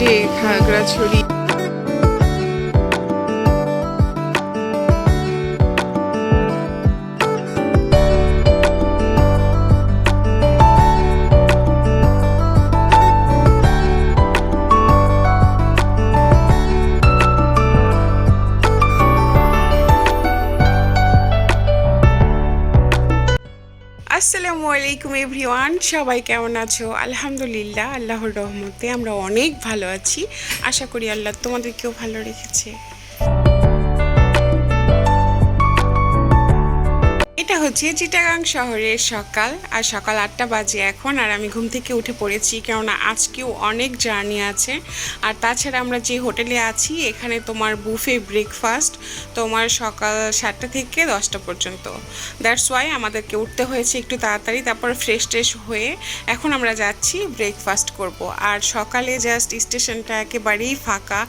যে খাগড়াছড়ি আসসালামু আলাইকুম এভরিওয়ান, সবাই কেমন আছো? আলহামদুলিল্লাহ, আল্লাহর রহমতে আমরা অনেক ভালো আছি। আশা করি আল্লাহ তোমাদেরকেও ভালো রেখেছে। এটা হচ্ছে চিটাগাং শহরের সকাল, আর সকাল 8টা বাজে এখন। আর আমি ঘুম থেকে উঠে পড়েছি, কেননা আজকেও অনেক জার্নি আছে। আর তাছাড়া আমরা যে হোটেলে আছি এখানে তোমার বুফে ব্রেকফাস্ট তোমার সকাল 7টা থেকে 10টা পর্যন্ত। দ্যাটস ওয়াই আমাদেরকে উঠতে হয়েছে একটু তাড়াতাড়ি। তারপর ফ্রেশ ট্রেশ হয়ে এখন আমরা যাচ্ছি ব্রেকফাস্ট করব। আর সকালে জাস্ট স্টেশনটা একেবারেই ফাঁকা,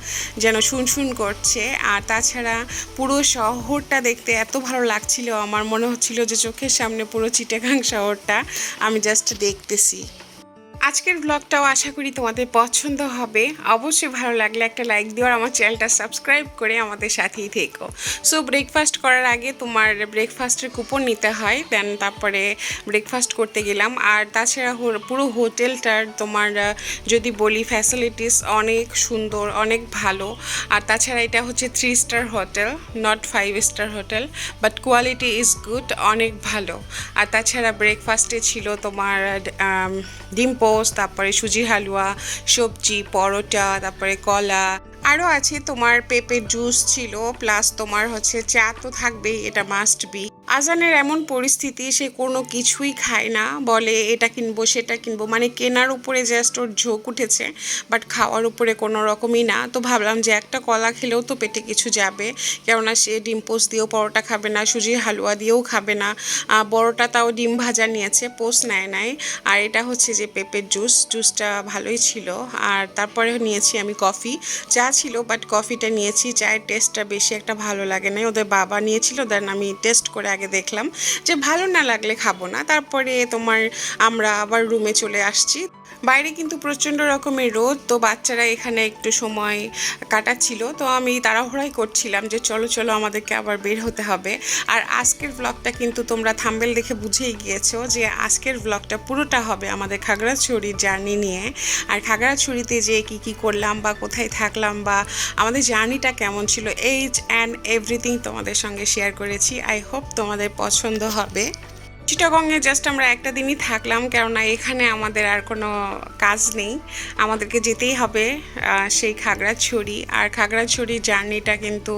যেন শুনশুন করছে। আর তাছাড়া পুরো শহরটা দেখতে এত ভালো লাগছিল, আমার মনে হচ্ছিল যে চোখের সামনে পুরো চিটাগাং শহরটা আমি জাস্ট দেখতেছি। আজকের ব্লগটাও আশা করি তোমাদের পছন্দ হবে। অবশ্যই ভালো লাগলে একটা লাইক দিও, আর আমার চ্যানেলটা সাবস্ক্রাইব করে আমাদের সাথেই থেকো। সো ব্রেকফাস্ট করার আগে তোমার ব্রেকফাস্টের কুপন নিতে হয়, দেন তারপরে ব্রেকফাস্ট করতে গেলাম। আর তাছাড়া পুরো হোটেলটার তোমার যদি বলি ফ্যাসিলিটিস অনেক সুন্দর, অনেক ভালো। আর তাছাড়া এটা হচ্ছে 3 star hotel, not 5 star hotel, but quality is good, অনেক ভালো। আর তাছাড়া ব্রেকফাস্টে ছিল তোমার ডিম পোস্ট, তারপরে সুজির হালুয়া, সবজি, পরোটা, তারপরে কলা, আরও আছে তোমার পেঁপের জুস ছিল, প্লাস তোমার হচ্ছে চা তো থাকবেই, এটা মাস্ট বি। আজানের এমন পরিস্থিতি, সে কোনো কিছুই খায় না, বলে এটা কিনবো সেটা কিনবো, মানে কেনার উপরে জাস্ট ওর ঝোঁক উঠেছে, বাট খাওয়ার উপরে কোনো রকমই না। তো ভাবলাম যে একটা কলা খেলেও তো পেটে কিছু যাবে, কেননা সে ডিম পোস্ট দিয়েও পরোটা খাবে না, সুজির হালুয়া দিয়েও খাবে না। বড়টা তাও ডিম ভাজা নিয়েছে, পোস্ট নেয়। আর এটা হচ্ছে যে পেঁপের জুসটা ভালোই ছিল। আর তারপরে নিয়েছি আমি কফি, চা ছিল বাট কফিটা নিয়েছি, চায়ের টেস্টটা বেশি একটা ভালো লাগে না। ওদের বাবা নিয়েছিল, দেন আমি টেস্ট করে আগে দেখলাম যে ভালো না লাগলে খাবো না। তারপরে তোমার আমরা আবার রুমে চলে আসছি। বাইরে কিন্তু প্রচণ্ড রকমের রোদ, তো বাচ্চারা এখানে একটু সময় কাটাচ্ছিল, তো আমি তাড়াহুড়াই করছিলাম যে চলো চলো আমাদেরকে আবার বের হতে হবে। আর আজকের ব্লগটা কিন্তু তোমরা থাম্বনেল দেখে বুঝেই গিয়েছো যে আজকের ব্লগটা পুরোটা হবে আমাদের খাগড়াছড়ির জার্নি নিয়ে। আর খাগড়াছড়িতে যে কি করলাম বা কোথায় থাকলাম বা আমাদের জার্নিটা কেমন ছিল, এইচ অ্যান্ড এভরিথিং তোমাদের সঙ্গে শেয়ার করেছি। আই হোপ তোমাদের পছন্দ হবে। চিটাগংয়ে জাস্ট আমরা একটা দিনই থাকলাম, কেননা এখানে আমাদের আর কোনো কাজ নেই, আমাদেরকে যেতেই হবে সেই খাগড়াছড়ি। আর খাগড়াছড়ির জার্নিটা কিন্তু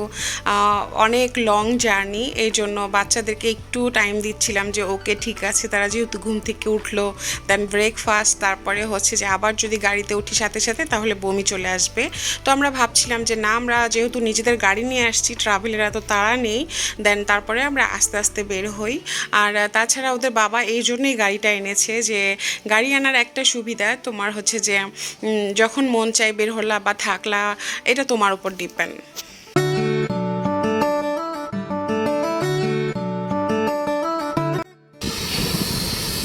অনেক লং জার্নি, এই জন্য বাচ্চাদেরকে একটু টাইম দিচ্ছিলাম যে ওকে ঠিক আছে, তারা যেহেতু ঘুম থেকে উঠলো, দেন ব্রেকফাস্ট, তারপরে হচ্ছে যে আবার যদি গাড়িতে উঠি সাথে সাথে তাহলে বমি চলে আসবে। তো আমরা ভাবছিলাম যে না, আমরা যেহেতু নিজেদের গাড়ি নিয়ে আসছি, ট্রাভেলের এত তাড়া নেই, দেন তারপরে আমরা আস্তে আস্তে বের হই। আর তাছাড়া ওদের বাবা এই জন্যই গাড়িটা এনেছে, যে গাড়ি আনার একটা সুবিধা তোমার হচ্ছে যে যখন মন চাই বের হলা বা থাকলা, এটা তোমার উপর ডিপেন্ড।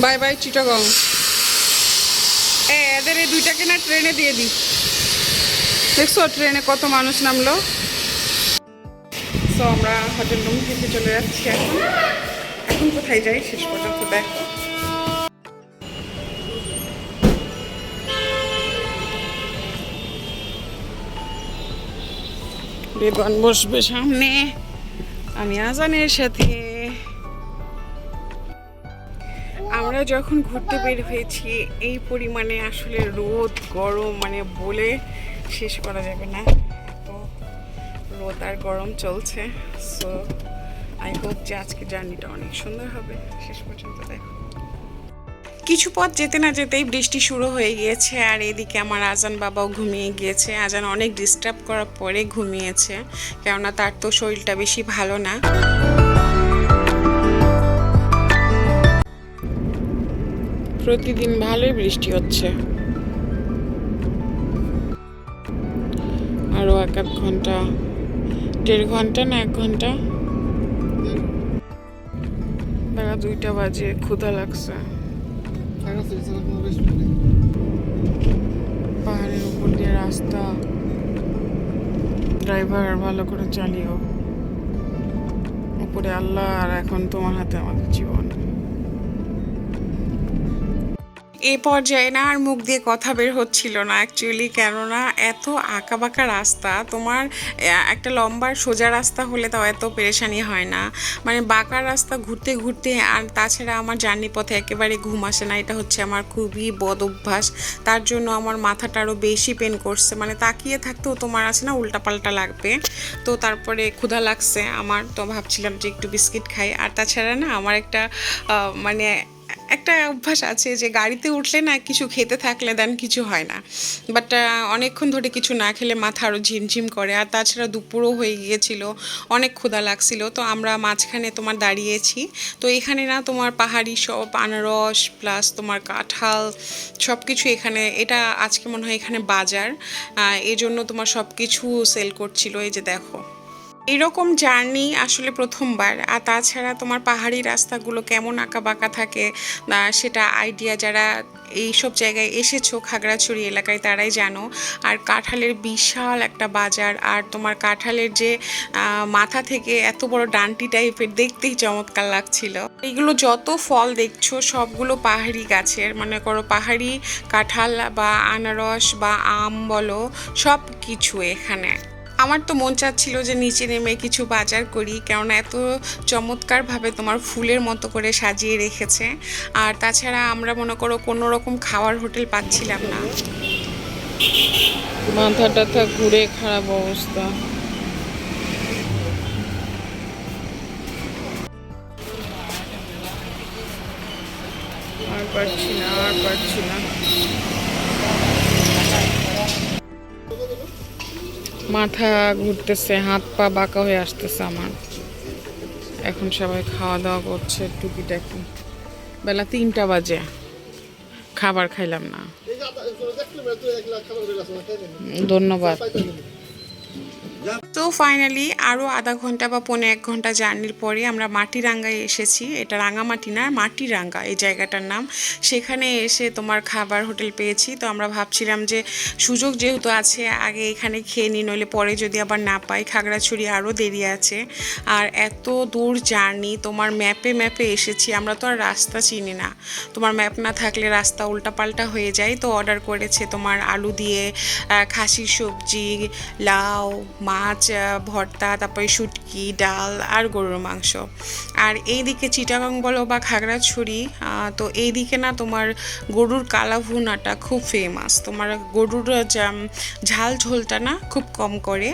Bye bye Chittagong. এদের এই দুইটাকে না ট্রেনে দিয়ে দিই, দেখছো ট্রেনে কত মানুষ নামলো। তো আমরা হোটেল রুম থেকে চলে যাচ্ছি এখন। এখন কোথায় যাই শেষ পর্যন্ত দেখো। রেদওয়ান বসবে সামনে, আমি আজানের সাথে। আমরা যখন ঘুরতে বের হয়েছি এই পরিমাণে আসলে রোদ গরম, মানে বলে শেষ করা যাবে না, এত রোদ আর গরম চলছে। সো আই হোপ যে আজকে জার্নিটা অনেক সুন্দর হবে। শেষ পর্যন্ত দেখো। কিছু পথ যেতে না যেতেই বৃষ্টি শুরু হয়ে গিয়েছে, আর এদিকে আমার আজান বাবাও ঘুমিয়ে গিয়েছে। আজান অনেক ডিস্টার্ব করার পরে ঘুমিয়েছে, কেননা তার তো শরীরটা বেশি ভালো না। প্রতিদিন ভালোই বৃষ্টি হচ্ছে। আরও 1-1 ঘন্টা, 1.5 ঘন্টা না 1 ঘন্টা। বেলা 2টা বাজে, ক্ষুধা লাগছে। পাহাড়ের উপর দিয়ে রাস্তা রাস্তা, ড্রাইভার ভালো করে চালিও। উপরে আল্লাহ, আর এখন তোমার হাতে আমাদের জীবন। এই পর্যায়ে না আর মুখ দিয়ে কথা বের হচ্ছিল না অ্যাকচুয়ালি, কেননা এত আঁকাবাঁকা রাস্তা। তোমার একটা লম্বা সোজা রাস্তা হলে তাও এত পেরেশানি হয় না, মানে বাঁকা রাস্তা ঘুরতে ঘুরতে। আর তাছাড়া আমার জার্নি পথে একেবারে ঘুম আসে না, এটা হচ্ছে আমার খুবই বদ অভ্যাস। তার জন্য আমার মাথাটা আরও বেশি পেন করছে, মানে তাকিয়ে থাকতেও তোমার আছে না উল্টাপাল্টা লাগবে। তো তারপরে ক্ষুধা লাগছে আমার, তো ভাবছিলাম যে একটু বিস্কিট খাই। আর তাছাড়া না আমার মানে একটা অভ্যাস আছে যে গাড়িতে উঠলে না কিছু খেতে থাকলে দেন কিছু হয় না, বাট অনেকক্ষণ ধরে কিছু না খেলে মাথা আরও ঝিমঝিম করে। আর তাছাড়া দুপুরও হয়ে গিয়েছিল, অনেক ক্ষুধা লাগছিল। তো আমরা মাঝখানে তোমার দাঁড়িয়েছি। তো এখানে না তোমার পাহাড়ি সব আনারস প্লাস তোমার কাঁঠাল সব কিছু এখানে, এটা আজকে মনে হয় এখানে বাজার, এই জন্য তোমার সব কিছু সেল করছিল। এই যে দেখো, এরকম জার্নি আসলে প্রথমবার। আর তাছাড়া তোমার পাহাড়ি রাস্তাগুলো কেমন আঁকা বাঁকা থাকে সেটা আইডিয়া যারা এইসব জায়গায় এসেছো খাগড়াছড়ি এলাকায় তারাই জানো। আর কাঁঠালের বিশাল একটা বাজার, আর তোমার কাঁঠালের যে মাথা থেকে এত বড় ডান্টি টাইপের, দেখতেই চমৎকার লাগছিল। এগুলো যত ফল দেখছো সবগুলো পাহাড়ি গাছের, মনে করো পাহাড়ি কাঁঠাল বা আনারস বা আম বলো, সব কিছু এখানে। আমার তো মন চাচ্ছিল যে নিচে নেমে কিছু বাজার করি, কেননা এত চমৎকারভাবে তোমার ফুলের মতো করে সাজিয়ে রেখেছে। আর তাছাড়া আমরা মনে করো কোনো রকম খাওয়ার হোটেল পাচ্ছিলাম না, মাথা টাথা ঘুরে খারাপ অবস্থা। আর পারছি না, আর পারছি না, মাথা ঘুরতেছে, হাত পা বাঁকা হয়ে আসতেছে আমার। এখন সবাই খাওয়া দাওয়া করছে টুকিটাকি, বেলা 3টা বাজে, খাবার খাইলাম না। ধন্যবাদ। তো ফাইনালি আরও আধা ঘন্টা বা 1.25 ঘন্টা জার্নির পরে আমরা মাটিরাঙ্গায় এসেছি। এটা রাঙামাটি না, মাটিরাঙ্গা এই জায়গাটার নাম। সেখানে এসে তোমার খাবার হোটেল পেয়েছি। তো আমরা ভাবছিলাম যে সুযোগ যেহেতু আছে আগে এখানে খেয়ে নিই, নইলে পরে যদি আবার না পাই। খাগড়াছড়ি আরও দেরি আছে, আর এত দূর জার্নি তোমার ম্যাপে ম্যাপে এসেছি, আমরা তো আর রাস্তা চিনি না। তোমার ম্যাপ না থাকলে রাস্তা উল্টাপাল্টা হয়ে যায়। তো অর্ডার করেছে তোমার আলু দিয়ে খাসির সবজি, লাউ, মাছ ভর্তা, তারপরে শুটকি, ডাল আর গরুর মাংস। আর এইদিকে চিটাগাং বলো বা খাগড়াছড়ি, তো এইদিকে না তোমার গরুর কালা ভুনাটা খুব ফেমাস। তোমার গরুর ঝাল ঝোলটা না খুব কম করে,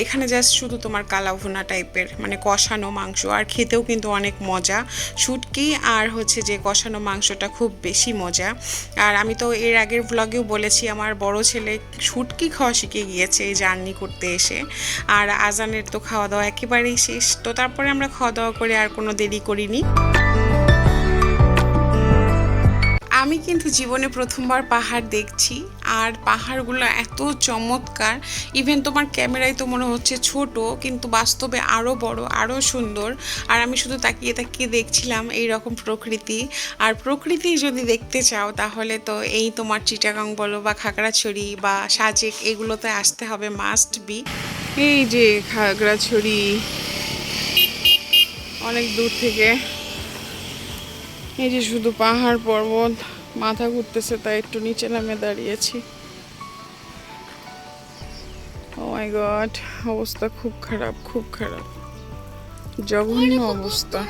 এখানে জাস্ট শুধু তোমার কালা ভুনা টাইপের, মানে কষানো মাংস। আর খেতেও কিন্তু অনেক মজা, শুটকি আর হচ্ছে যে কষানো মাংসটা খুব বেশি মজা। আর আমি তো এর আগের ব্লগেও বলেছি আমার বড় ছেলে শুটকি খাওয়া শিখে গিয়েছে এই জার্নি করতে এসে। আর আজানের তো খাওয়া দাওয়া একেবারেই শেষ। তো তারপরে আমরা খাওয়া দাওয়া করে আর কোনো দেরি করিনি। আমি কিন্তু জীবনে প্রথমবার পাহাড় দেখছি, আর পাহাড়গুলো এত চমৎকার। ইভেন তোমার ক্যামেরায় তো মনে হচ্ছে ছোট, কিন্তু বাস্তবে আরও বড়, আরও সুন্দর। আর আমি শুধু তাকিয়ে তাকিয়ে দেখছিলাম এই রকম প্রকৃতি। আর প্রকৃতি যদি দেখতে চাও তাহলে তো এই তোমার চিটাগাং বলো বা খাগড়াছড়ি বা সাজেক, এগুলোতে আসতে হবে, মাস্ট বি। এই যে খাগড়াছড়ি, অনেক দূর থেকে এই যে শুধু পাহাড় পর্বত, মাথা ঘুরতেছে তাই একটু নিচে নামে দাঁড়িয়েছি। ও মাই গড, অবস্থা খুব খারাপ, খুব খারাপ, জঘন্য অবস্থা।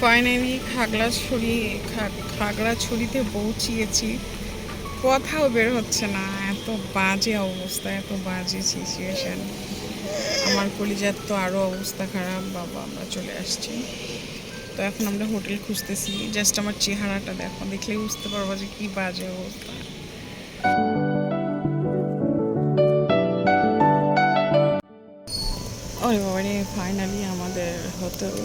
ফাইনালি খাগড়াছড়িতে পৌঁছিয়েছি, কথাও বের হচ্ছে না, এত বাজে অবস্থা, এত বাজে সিচুয়েশান। আমার কলিজার তো আরও অবস্থা খারাপ। বাবা, আমরা চলে আসছি। তো এখন আমরা হোটেল খুঁজতেছি। জাস্ট আমার চেহারাটা দেখো, দেখলেই বুঝতে পারবো যে কি বাজে অবস্থা। ওরে বাবা রে, ফাইনালি আমাদের হোটেল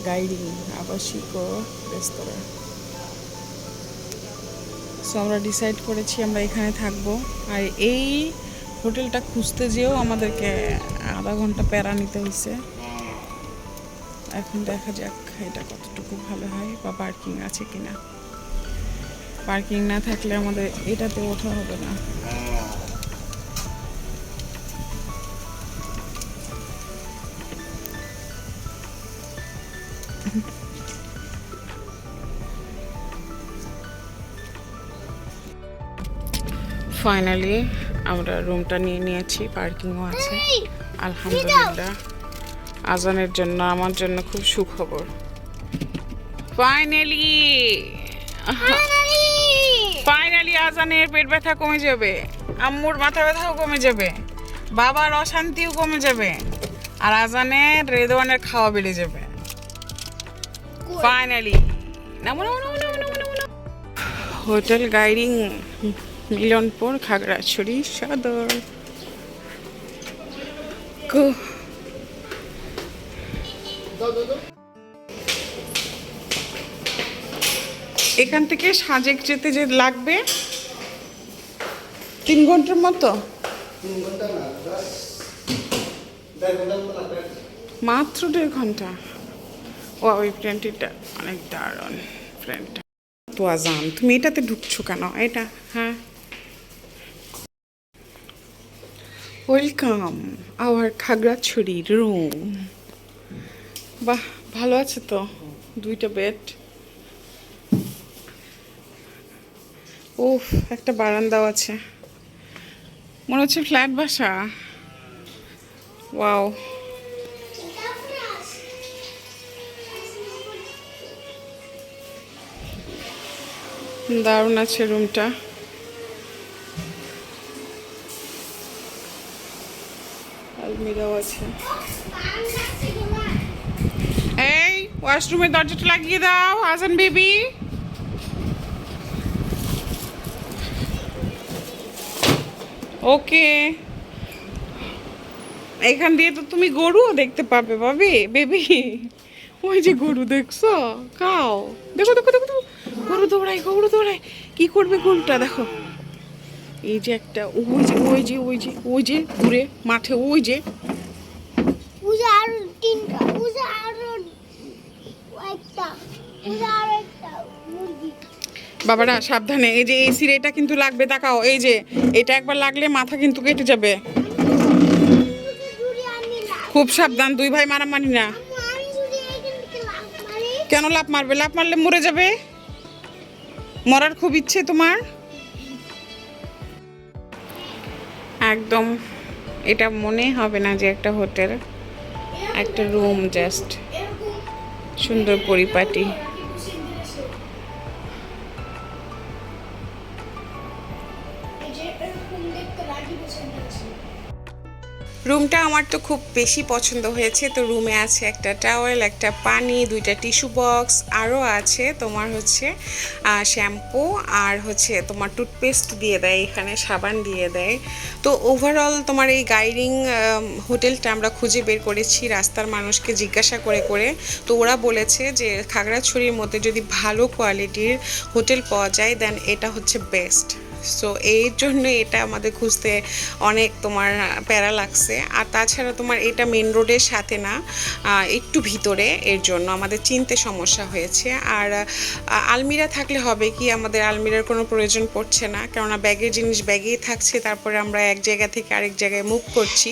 গাইডিং আবাসিক রেস্তোরাঁ। সো আমরা ডিসাইড করেছি আমরা এখানে থাকবো। আর এই হোটেলটা খুঁজতে যেও আমাদেরকে আধা ঘন্টা প্যারা নিতে হয়েছে। এখন দেখা যাক এটা কতটুকু ভালো হয় বা পার্কিং আছে কিনা। পার্কিং না থাকলে আমাদের এটাতে ওঠা হবে না। ফাইনালি আমরা রুমটা নিয়ে নিয়েছি, পার্কিংও আছে আলহামদুলিল্লাহ। আজানের জন্য আমার জন্য খুব সুখবর। ফাইনালি ফাইনালি আজানের পেট ব্যথা কমে যাবে, আম্মুর মাথা ব্যথাও কমে যাবে, বাবার অশান্তিও কমে যাবে, আর আজানের রেদওয়ানের খাওয়া বেড়ে যাবে। Finally hotel guiding Milanpur, Khagrachari Sadar. এখান থেকে সাজেক যেতে যে লাগবে 3 ঘন্টার মতো, মাত্র 1.5 ঘন্টা। ও ওই ফ্রেন্ডটা অনেক দারুণ ফ্রেন্ডটা। তো আজান তুমি এটাতে ঢুকছো কেন? এটা হ্যাঁ, ওয়েলকাম আওয়ার খাগড়াছড়ি রুম। বাহ, ভালো আছে তো, 2টা বেড। উফ, একটা বারান্দাও আছে, মনে হচ্ছে ফ্ল্যাট বাসা। ওয়াও, দারুণ আছে রুমটা। আলমিরাও আছে। এই ওয়াশরুমের দরজাটা লাগিয়ে দাও আজান বেবি। ওকে, এখান দিয়ে তো তুমি গরুও দেখতে পাবে ভাবি বেবি। ওই যে গরু দেখছো, খাও। দেখো দেখো দেখো দেখো, গরু দৌড়ায়, গরু দৌড়ায়। কি করবে গরুটা দেখো। এই যে একটা, ওই যে ওই যে ওই যে ওই যে দূরে মাঠে, ওই যে আর 3টা, আর একটা, আর একটা মুরগি। বাবারা সাবধানে, এই যে এসির এটা কিন্তু লাগবে, তাকাও। এই যে এটা একবার লাগলে মাথা কিন্তু কেটে যাবে, খুব সাবধান। 2 ভাই মারামারি না। কেন লাফ মারবে? লাফ মারলে মরে যাবে। মরার খুব ইচ্ছে তোমার? একদম এটা মনে হবে না যে একটা হোটেল, একটা রুম, জাস্ট সুন্দর পরিপাটি। রুমটা আমার তো খুব বেশি পছন্দ হয়েছে। তো রুমে আছে একটা টাওয়েল, একটা পানি, 2টা টিস্যু বক্স, আরও আছে তোমার হচ্ছে শ্যাম্পু, আর হচ্ছে তোমার টুথপেস্ট দিয়ে দেয়, এখানে সাবান দিয়ে দেয়। তো ওভারঅল তোমার এই গাইডিং হোটেলটা আমরা খুঁজে বের করেছি রাস্তার মানুষকে জিজ্ঞাসা করে করে। তো ওরা বলেছে যে খাগড়াছড়ির মধ্যে যদি ভালো কোয়ালিটির হোটেল পাওয়া যায় দেন এটা হচ্ছে বেস্ট। সো এর জন্য এটা আমাদের খুঁজতে অনেক তোমার প্যারা লাগছে। আর তাছাড়া তোমার এটা মেন রোডের সাথে না, একটু ভিতরে, এর জন্য আমাদের চিনতে সমস্যা হয়েছে। আর আলমিরা থাকলে হবে কি, আমাদের আলমিরার কোনো প্রয়োজন পড়ছে না, কেননা ব্যাগের জিনিস ব্যাগেই থাকছে, তারপরে আমরা এক জায়গা থেকে আরেক জায়গায় মুভ করছি।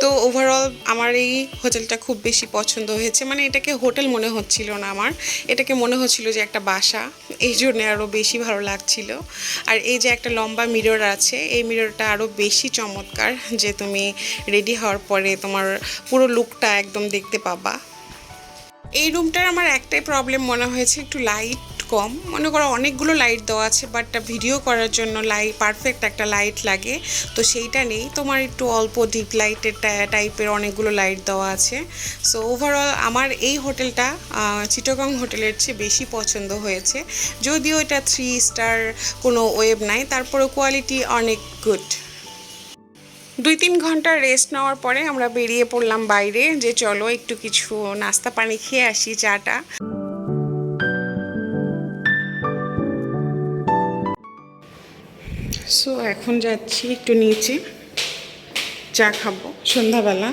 তো ওভারঅল আমার এই হোটেলটা খুব বেশি পছন্দ হয়েছে। মানে এটাকে হোটেল মনে হচ্ছিল না আমার, এটাকে মনে হচ্ছিল যে একটা বাসা, এই জন্য আরও বেশি ভালো লাগছিল। আর এই যে একটা লম্বা মিরর আছে, এই মিররটা আরও বেশি চমৎকার, যে তুমি রেডি হওয়ার পরে তোমার পুরো লুকটা একদম দেখতে পাবা। এই রুমটার আমার একটাই প্রবলেম মনে হয়েছে, একটু লাইট কম। মনে করো অনেকগুলো লাইট দেওয়া আছে, বাট ভিডিও করার জন্য পারফেক্ট একটা লাইট লাগে, তো সেইটা নেই। তোমার একটু অল্প ডিপ লাইটের টাইপের অনেকগুলো লাইট দেওয়া আছে। সো ওভারঅল আমার এই হোটেলটা চিটাগং হোটেলের চেয়ে বেশি পছন্দ হয়েছে। যদিও এটা 3 স্টার কোনো ওয়েব নাই, তারপরেও কোয়ালিটি অনেক গুড। 2-3 ঘন্টা রেস্ট নেওয়ার পরে আমরা বেরিয়ে পড়লাম বাইরে, যে চলো একটু কিছু নাস্তা পানি খেয়ে আসি, চাটা। সো এখন যাচ্ছি একটু নিচে, চা খাবো সন্ধ্যাবেলা,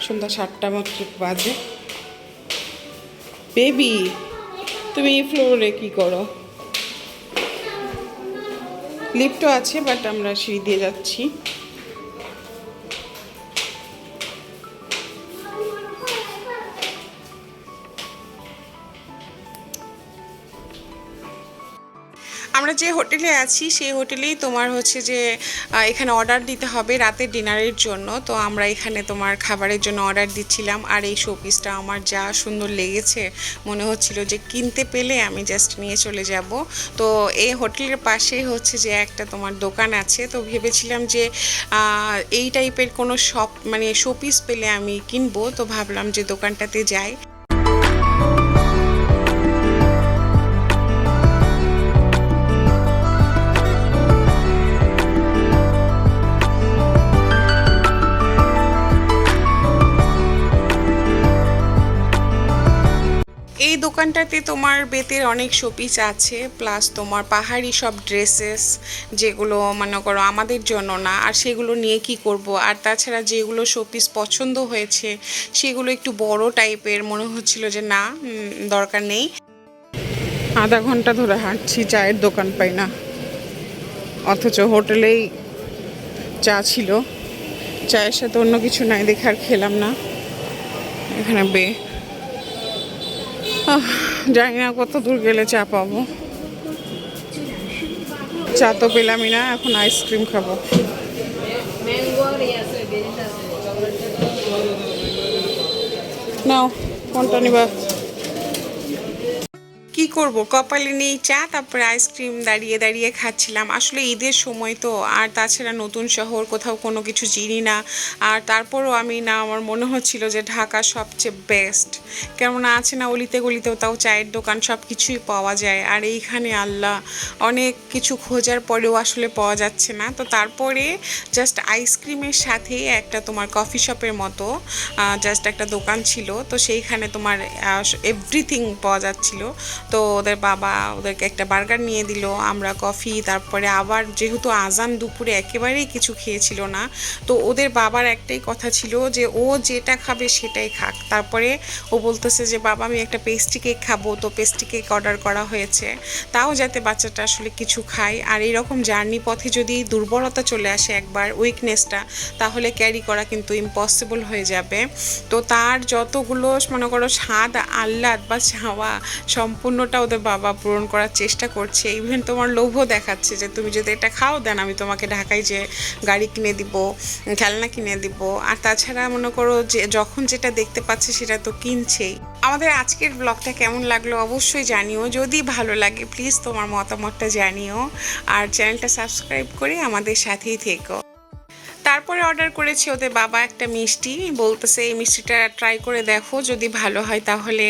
সন্ধ্যা 7টা মাত্র বাজে। বেবি তুমি এই ফ্লোরে কি করো? লিফটও আছে বাট আমরা সিঁড়ি দিয়ে যাচ্ছি। আমরা যে হোটেলে আছি সেই হোটেলেই তোমার হচ্ছে যে এখানে অর্ডার দিতে হবে রাতের ডিনারের জন্য। তো আমরা এখানে তোমার খাবারের জন্য অর্ডার দিচ্ছিলাম। আর এই শোপিসটা আমার যা সুন্দর লেগেছে, মনে হচ্ছিল যে কিনতে পেলে আমি জাস্ট নিয়ে চলে যাব। তো এই হোটেলের পাশেই হচ্ছে যে একটা তোমার দোকান আছে। তো ভেবেছিলাম যে এই টাইপের কোনো শপ মানে শোপিস পেলে আমি কিনবো। তো ভাবলাম যে দোকানটাতে যাই। এই দোকানটাতে তোমার বেতের অনেক শোপিস আছে, প্লাস তোমার পাহাড়ি সব ড্রেসেস, যেগুলো মনে করো আমাদের জন্য না, আর সেগুলো নিয়ে কি করব। আর তাছাড়া যেগুলো শোপিস পছন্দ হয়েছে সেগুলো একটু বড় টাইপের, মনে হচ্ছিল যে না দরকার নেই। আধা ঘন্টা ধরে হাঁটছি, চায়ের দোকান পাই না, অথচ হোটেলেই চা ছিল। চায়ের সাথে অন্য কিছু নাই দেখে আর খেলাম না। এখানে জানি না কত দূর গেলে চা পাবো। চা তো পেলামই না, এখন আইসক্রিম খাবো। নাও কোনটা নিবা? কি করব, কপালে নেই চা, তারপরে আইসক্রিম দাঁড়িয়ে দাঁড়িয়ে খাচ্ছিলাম। আসলে ঈদের সময় তো, আর তাছাড়া নতুন শহর, কোথাও কোনো কিছু চিনি না। আর তারপরও আমি না, আমার মনে হচ্ছিল যে ঢাকা সবচেয়ে বেস্ট। কেননা আছে না অলিতে গলিতেও তাও চায়ের দোকান, সব কিছুই পাওয়া যায়। আর এইখানে আল্লাহ, অনেক কিছু খোঁজার পরেও আসলে পাওয়া যাচ্ছে না। তো তারপরে জাস্ট আইসক্রিমের সাথে একটা তোমার কফি শপের মতো জাস্ট একটা দোকান ছিল। তো সেইখানে তোমার এভরিথিং পাওয়া যাচ্ছিল। তো ওদের বাবা ওদেরকে একটা বার্গার নিয়ে দিল, আমরা কফি। তারপরে আবার যেহেতু আজান, দুপুরে একেবারেই কিছু খেয়েছিল না, তো ওদের বাবার একটাই কথা ছিল যে ও যেটা খাবে সেটাই খাক। তারপরে ও বলতেছে যে বাবা আমি একটা পেস্ট্রি কেক খাবো, তো পেস্ট্রি কেক অর্ডার করা হয়েছে, তাও যাতে বাচ্চাটা আসলে কিছু খায়। আর এইরকম জার্নি পথে যদি দুর্বলতা চলে আসে একবার, উইকনেসটা, তাহলে ক্যারি করা কিন্তু ইম্পসিবল হয়ে যাবে। তো তার যতগুলো মনে করো স্বাদ, আহ্লাদ বা চাওয়া, সম্পূর্ণটা ওদের বাবা পূরণ করার চেষ্টা করছে। ইভেন তোমার লোভও দেখাচ্ছে যে তুমি যদি এটা খাও দেন আমি তোমাকে ঢাকায় যে গাড়ি কিনে দিব, খেলনা কিনে দিব। আর তাছাড়া মনে করো যে যখন যেটা দেখতে পাচ্ছে সেটা তো কিনছেই। আমাদের আজকের ব্লগটা কেমন লাগলো অবশ্যই জানিও। যদি ভালো লাগে প্লিজ তোমার মতামতটা জানিও। আর চ্যানেলটা সাবস্ক্রাইব করে আমাদের সাথেই থেকো। তারপরে অর্ডার করেছি ওদের বাবা একটা মিষ্টি, বলতেছে এই মিষ্টিটা ট্রাই করে দেখো, যদি ভালো হয় তাহলে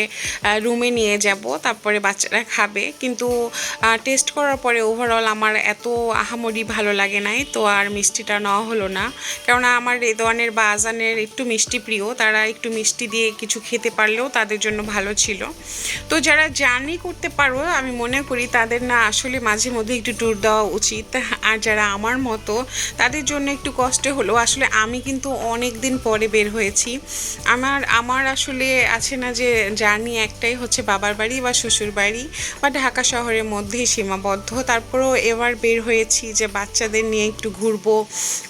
রুমে নিয়ে যাব, তারপরে বাচ্চারা খাবে। কিন্তু টেস্ট করার পরে ওভারঅল আমার এত আহামরি ভালো লাগে নাই, তো আর মিষ্টিটা নেওয়া হলো না। কেননা আমার রেদওয়ানের বা আজানের একটু মিষ্টি প্রিয়, তারা একটু মিষ্টি দিয়ে কিছু খেতে পারলেও তাদের জন্য ভালো ছিল। তো যারা জার্নি করতে পারো আমি মনে করি তাদের না আসলে মাঝে মধ্যে একটু ট্যুর দেওয়া উচিত। আর যারা আমার মতো তাদের জন্য একটু কষ্ট হলো। আসলে আমি কিন্তু অনেক দিন পরে বের হয়েছি। আমার আসলে আছে না যে জার্নি একটাই হচ্ছে বাবার বাড়ি বা শ্বশুর বাড়ি বা ঢাকা শহরের মধ্যেই সীমাবদ্ধ। তারপরেও এবার বের হয়েছি যে বাচ্চাদের নিয়ে একটু ঘুরবো,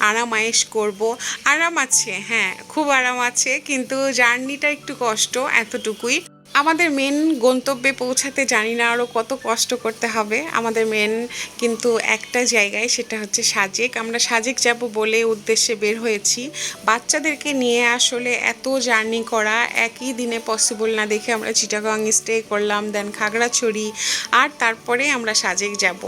আরাম আয়েশ করবো। আরাম আছে, হ্যাঁ খুব আরাম আছে, কিন্তু জার্নিটা একটু কষ্ট, এতটুকুই। আমাদের মেন গন্তব্যে পৌঁছাতে জানি না আরও কত কষ্ট করতে হবে। আমাদের মেন কিন্তু একটা জায়গায়, সেটা হচ্ছে সাজেক। আমরা সাজেক যাব বলে উদ্দেশ্যে বের হয়েছি। বাচ্চাদেরকে নিয়ে আসলে এত জার্নি করা একই দিনে পসিবল না দেখে আমরা চিটাগাং স্টে করলাম, দেন খাগড়াছড়ি, আর তারপরে আমরা সাজেক যাব।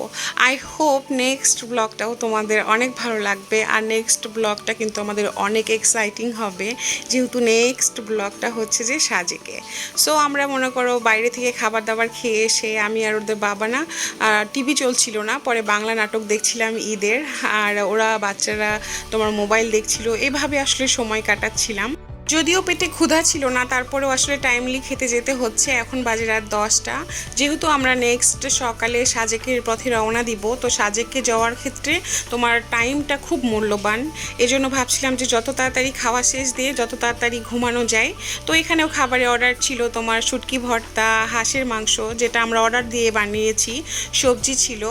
আই হোপ নেক্সট ব্লগটাও তোমাদের অনেক ভালো লাগবে। আর নেক্সট ব্লগটা কিন্তু আমাদের অনেক এক্সাইটিং হবে, যেহেতু নেক্সট ব্লগটা হচ্ছে যে সাজেকে। সো আমরা মনে করো বাইরে থেকে খাবার দাবার খেয়ে এসে আমি আর ওদের বাবা না, টিভি চলছিল না, পরে বাংলা নাটক দেখছিলাম ঈদের, আর ওরা বাচ্চারা তোমার মোবাইল দেখছিল, এভাবে আসলে সময় কাটাচ্ছিলাম। যদিও পেটে ক্ষুধা ছিল না, তারপরেও আসলে টাইমলি খেতে যেতে হচ্ছে। এখন বাজে রাত 10টা। যেহেতু আমরা নেক্সট সকালে সাজেকের পথে রওনা দিব, তো সাজেকে যাওয়ার ক্ষেত্রে তোমার টাইমটা খুব মূল্যবান। এজন্য ভাবছিলাম যে যত তাড়াতাড়ি খাওয়া শেষ দিয়ে যত তাড়াতাড়ি ঘুমানো যায়। তো এখানেও খাবারের অর্ডার ছিল তোমার শুটকি ভর্তা, হাঁসের মাংস, যেটা আমরা অর্ডার দিয়ে বানিয়েছি, সবজি ছিল।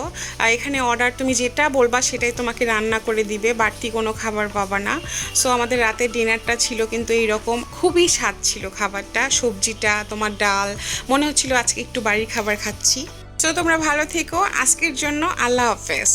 আর এখানে অর্ডার তুমি যেটা বলবা সেটাই তোমাকে রান্না করে দিবে, বাড়তি কোনো খাবার পাবা না। সো আমাদের রাতের ডিনারটা ছিল কিন্তু এইরকম, খুবই স্বাদ ছিল খাবারটা, সবজিটা, তোমার ডাল, মনে হচ্ছিল আজকে একটু বাড়ির খাবার খাচ্ছি। তো তোমরা ভালো থেকো, আজকের জন্য আল্লাহ হাফেজ।